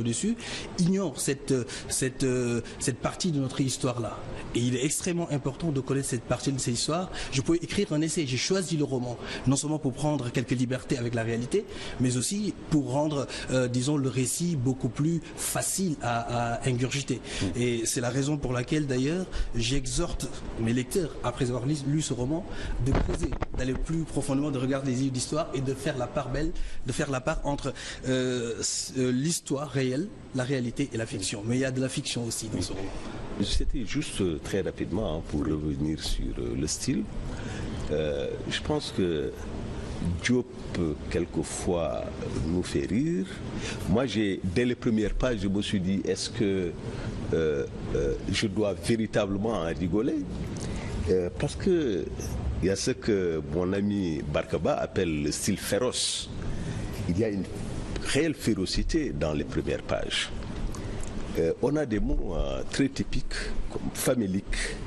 dessus, ignore cette partie de notre histoire-là. Et il est extrêmement important de connaître cette partie de cette histoire. Je pouvais écrire un essai, j'ai choisi le roman, non seulement pour prendre quelques libertés avec la réalité, mais aussi pour rendre, disons, le récit beaucoup plus facile à ingurgiter. Et c'est la raison pour laquelle, d'ailleurs, j'exhorte mes lecteurs, après avoir lu ce roman, de creuser, d'aller plus profondément, de regarder les livres d'histoire et de faire la part belle, de faire la part entre l'histoire réelle, la réalité et la fiction. Mais il y a de la fiction aussi dans ce roman. C'était juste très rapidement, pour revenir sur le style. Je pense que Diop, quelquefois, nous fait rire. Moi, dès les premières pages, je me suis dit, est-ce que je dois véritablement en rigoler? Parce que il y a ce que mon ami Barkaba appelle le style féroce. Il y a une réelle férocité dans les premières pages. On a des mots très typiques, comme famélique,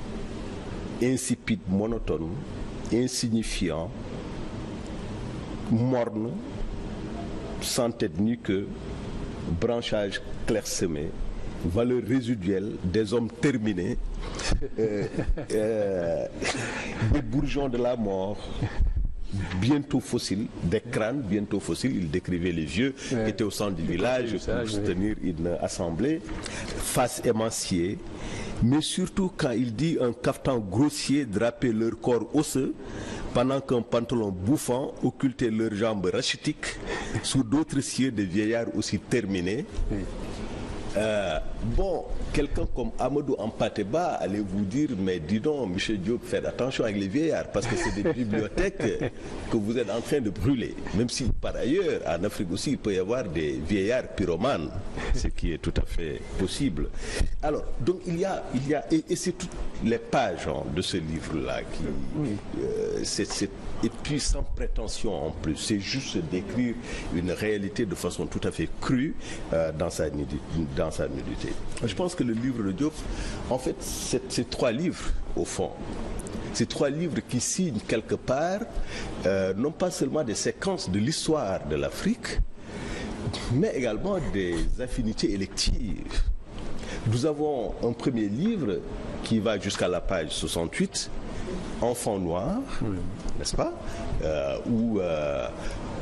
insipide, monotone, insignifiant, morne, sans tête ni queue, branchage clairsemé, valeur résiduelle, des hommes terminés, des bourgeons de la mort, bientôt fossiles, des crânes bientôt fossiles. Il décrivait les vieux qui étaient au centre du village pour soutenir une assemblée, face émaciée, mais surtout quand il dit un caftan grossier drapait leur corps osseux, pendant qu'un pantalon bouffant occultait leurs jambes rachitiques sous d'autres cieux de vieillards aussi terminés. Bon, quelqu'un comme Amadou Ampateba allait vous dire, mais dis donc, M. Diop, faites attention avec les vieillards, parce que c'est des bibliothèques que vous êtes en train de brûler. Même si, par ailleurs, en Afrique aussi, il peut y avoir des vieillards pyromanes, ce qui est tout à fait possible. Alors, donc il y a et c'est toutes les pages de ce livre-là qui... et puis sans prétention en plus, c'est juste décrire une réalité de façon tout à fait crue dans sa nudité. Je pense que le livre de Diop, en fait, c'est 3 livres au fond. Ces 3 livres qui signent quelque part, non pas seulement des séquences de l'histoire de l'Afrique, mais également des affinités électives. Nous avons un premier livre qui va jusqu'à la page 68, Enfant noir, n'est-ce pas, où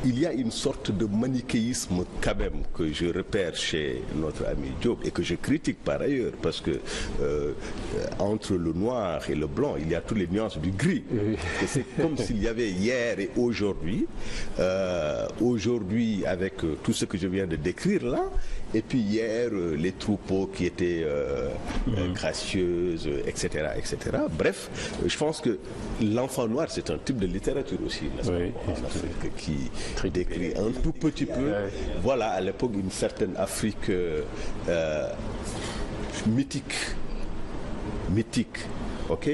il y a une sorte de manichéisme quand même que je repère chez notre ami Diop et que je critique par ailleurs, parce que entre le noir et le blanc, il y a toutes les nuances du gris. Et c'est comme s'il y avait hier et aujourd'hui, aujourd'hui avec tout ce que je viens de décrire là, et puis hier les troupeaux qui étaient gracieuses, etc., etc. Bref, je pense que l'enfant noir, c'est un type de littérature aussi, n'est-ce pas, en Afrique, qui décrit un tout petit peu, voilà, à l'époque, une certaine Afrique mythique, ok.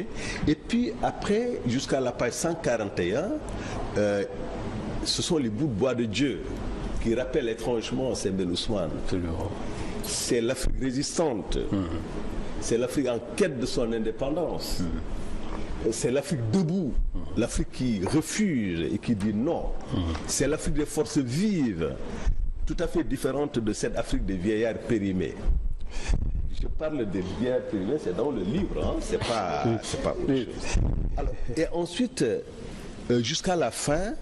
Et puis après, jusqu'à la page 141, ce sont les bouts de bois de Dieu qui rappellent étrangement Sembène Ousmane. C'est l'Afrique résistante, c'est l'Afrique en quête de son indépendance. C'est l'Afrique debout, l'Afrique qui refuse et qui dit non. C'est l'Afrique des forces vives, tout à fait différente de cette Afrique des vieillards périmés. Je parle des vieillards périmés, c'est dans le livre, hein? C'est pas autre chose. Alors, et ensuite, jusqu'à la fin,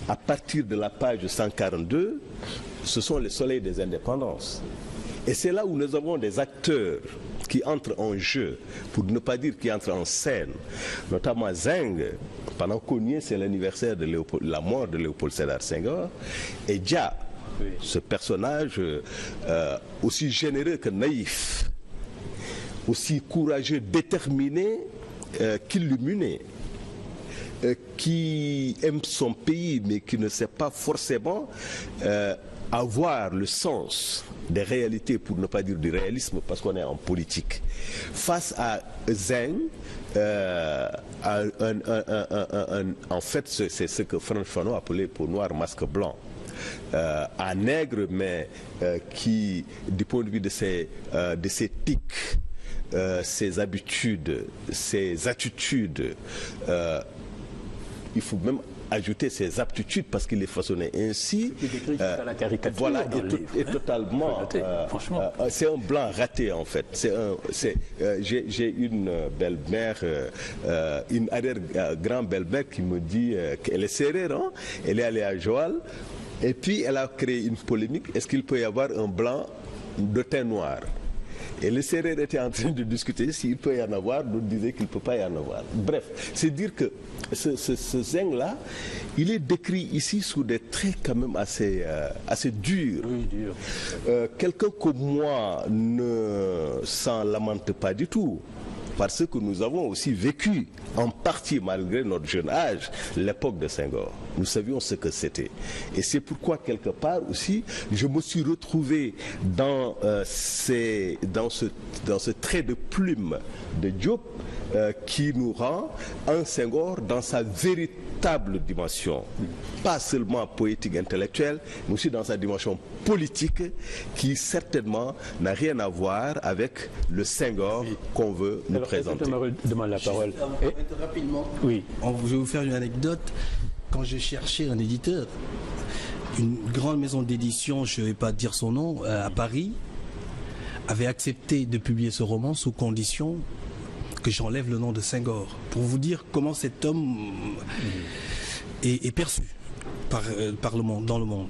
à partir de la page 142, ce sont les soleils des indépendances. Et c'est là où nous avons des acteurs qui entrent en jeu, pour ne pas dire qui entrent en scène, notamment Zeng. Pendant Cogné, c'est l'anniversaire de la mort de Léopold Sédar Senghor, et Dia, ce personnage aussi généreux que naïf, aussi courageux, déterminé qu'illuminé, qui aime son pays mais qui ne sait pas forcément avoir le sens des réalités, pour ne pas dire du réalisme, parce qu'on est en politique. Face à Zeng, en fait, c'est ce que Frantz Fanon appelait peau noire, masque blanc. Un nègre, mais qui, du point de vue de ses tics, ses habitudes, ses attitudes, il faut même ajouter ses aptitudes parce qu'il est façonné ainsi. La caricature voilà, et totalement. C'est un blanc raté en fait. J'ai une belle-mère, une arrière-grand-belle-mère qui me dit qu'elle est sérère, hein? Elle est allée à Joal et puis elle a créé une polémique. Est-ce qu'il peut y avoir un blanc de teint noir? Et les Sérères étaient en train de discuter s'il peut y en avoir, d'autres disaient qu'il ne peut pas y en avoir. Bref, c'est dire que ce zinc-là, il est décrit ici sous des traits quand même assez durs. Oui, dur. Quelqu'un comme moi ne s'en lamente pas du tout. Parce que nous avons aussi vécu, en partie malgré notre jeune âge, l'époque de Senghor. Nous savions ce que c'était. Et c'est pourquoi, quelque part aussi, je me suis retrouvé dans ce trait de plume de Diop qui nous rend un Senghor dans sa véritable dimension. Pas seulement poétique, intellectuelle, mais aussi dans sa dimension politique qui certainement n'a rien à voir avec le Senghor qu'on veut nous présenter. Je me demande la parole. Rapidement, oui. Je vais vous faire une anecdote. Quand je cherchais un éditeur, une grande maison d'édition, je ne vais pas dire son nom, à Paris, avait accepté de publier ce roman sous condition que j'enlève le nom de Senghor. Pour vous dire comment cet homme est perçu par le monde, dans le monde.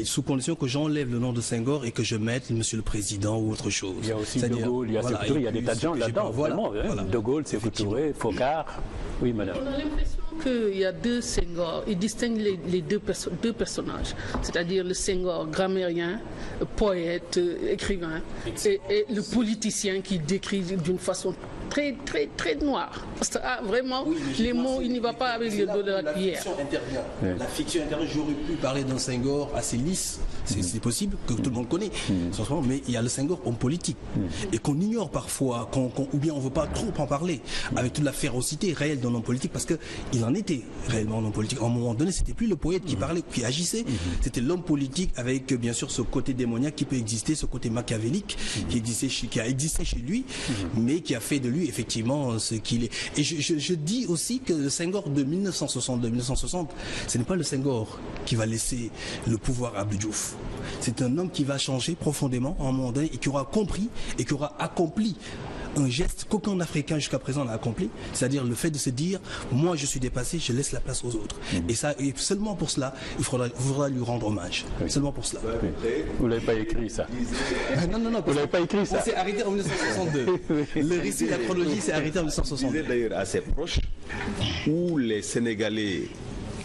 Sous condition que j'enlève le nom de Senghor et que je mette Monsieur le Président ou autre chose. Il y a aussi De Gaulle, il y a Sékou Touré, il y a des tas de gens là-dedans. Voilà. De Gaulle, Sékou Touré, Foccart. Oui, madame. On a l'impression qu'il y a deux Senghor. Ils distinguent les deux personnages. C'est-à-dire le Senghor grammairien, poète, écrivain, et le politicien qui décrit d'une façon très, très, très noire. Vraiment, oui, les mots, il n'y va pas avec le dos de la cuillère. La fiction intervient. J'aurais pu parler d'un Senghor assez lisse, c'est possible, que tout le monde connaît. Mais il y a le Senghor homme politique. Et qu'on ignore parfois, ou bien on ne veut pas trop en parler, avec toute la férocité réelle d'un homme politique, parce qu'il en était réellement un homme politique. À un moment donné, c'était plus le poète qui parlait, qui agissait, c'était l'homme politique avec bien sûr ce côté démoniaque qui peut exister, ce côté machiavélique qui a existé chez lui, mais qui a fait de lui effectivement ce qu'il est. Et je dis aussi que le Senghor de 1962-1960, ce n'est pas le Senghor qui va laisser le pouvoir à Abdou Diouf. C'est un homme qui va changer profondément à un moment donné et qui aura compris et qui aura accompli un geste qu'aucun Africain jusqu'à présent n'a accompli, c'est-à-dire le fait de se dire moi je suis dépassé, je laisse la place aux autres. Et seulement pour cela, il faudra lui rendre hommage. Seulement pour cela. Vous l'avez pas écrit ça. Non. Vous l'avez pas écrit ça. On s'est arrêté en 1962. Le récit de la chronologie s'est arrêté en 1962. C'est d'ailleurs assez proche où les Sénégalais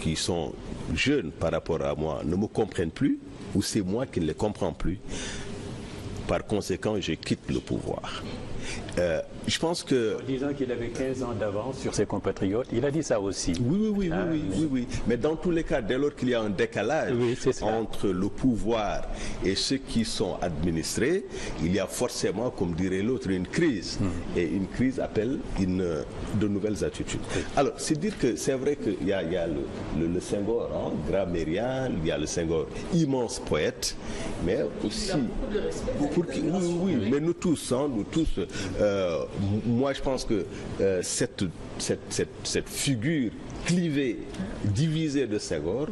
qui sont jeunes par rapport à moi ne me comprennent plus, ou c'est moi qui ne les comprends plus. Par conséquent, je quitte le pouvoir. Je pense que... En disant qu'il avait 15 ans d'avance sur ses compatriotes, il a dit ça aussi. Oui. Mais dans tous les cas, dès lors qu'il y a un décalage entre le pouvoir et ceux qui sont administrés, il y a forcément, comme dirait l'autre, une crise. Et une crise appelle de nouvelles attitudes. Alors, c'est dire que c'est vrai qu'il y a le Senghor grammairien, il y a le Senghor immense poète, mais aussi... mais nous tous, moi je pense que cette figure clivée, divisée de Senghor,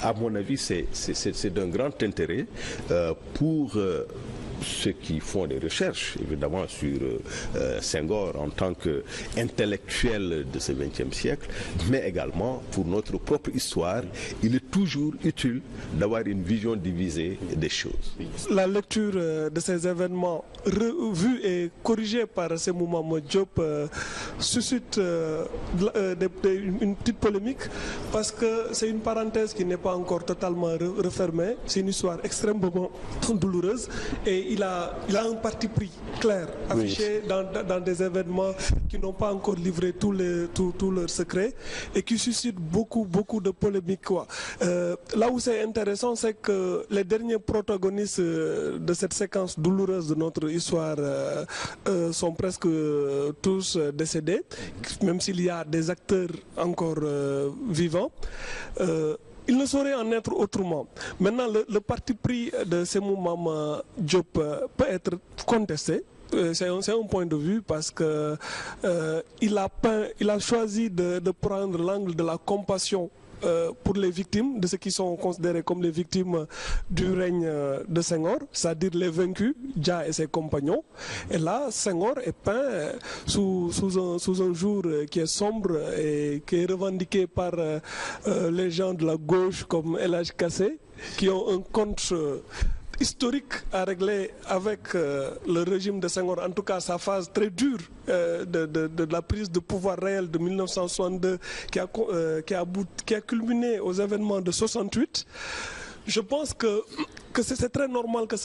à mon avis, c'est d'un grand intérêt pour ceux qui font des recherches, évidemment, sur Senghor en tant qu'intellectuel de ce XXe siècle, mais également pour notre propre histoire. Il est toujours utile d'avoir une vision divisée des choses. La lecture de ces événements revus et corrigés par Sémou Mahmoud Diop suscite une petite polémique parce que c'est une parenthèse qui n'est pas encore totalement refermée. C'est une histoire extrêmement douloureuse et il a un parti pris clair, affiché dans des événements qui n'ont pas encore livré tous leurs secrets et qui suscitent beaucoup de polémiques. Là où c'est intéressant, c'est que les derniers protagonistes de cette séquence douloureuse de notre histoire sont presque tous décédés, même s'il y a des acteurs encore vivants. Il ne saurait en être autrement. Maintenant, le parti pris de Sémou Mahmoud Diop peut être contesté. C'est un point de vue parce que il a choisi de prendre l'angle de la compassion pour les victimes, de ceux qui sont considérés comme les victimes du règne de Senghor, c'est-à-dire les vaincus, Dia et ses compagnons. Et là, Senghor est peint sous un jour qui est sombre et qui est revendiqué par les gens de la gauche comme El Hadj Kassé, qui ont un compte historique à régler avec le régime de Senghor, en tout cas sa phase très dure de la prise de pouvoir réelle de 1962 qui a culminé aux événements de 68. Je pense que c'est très normal que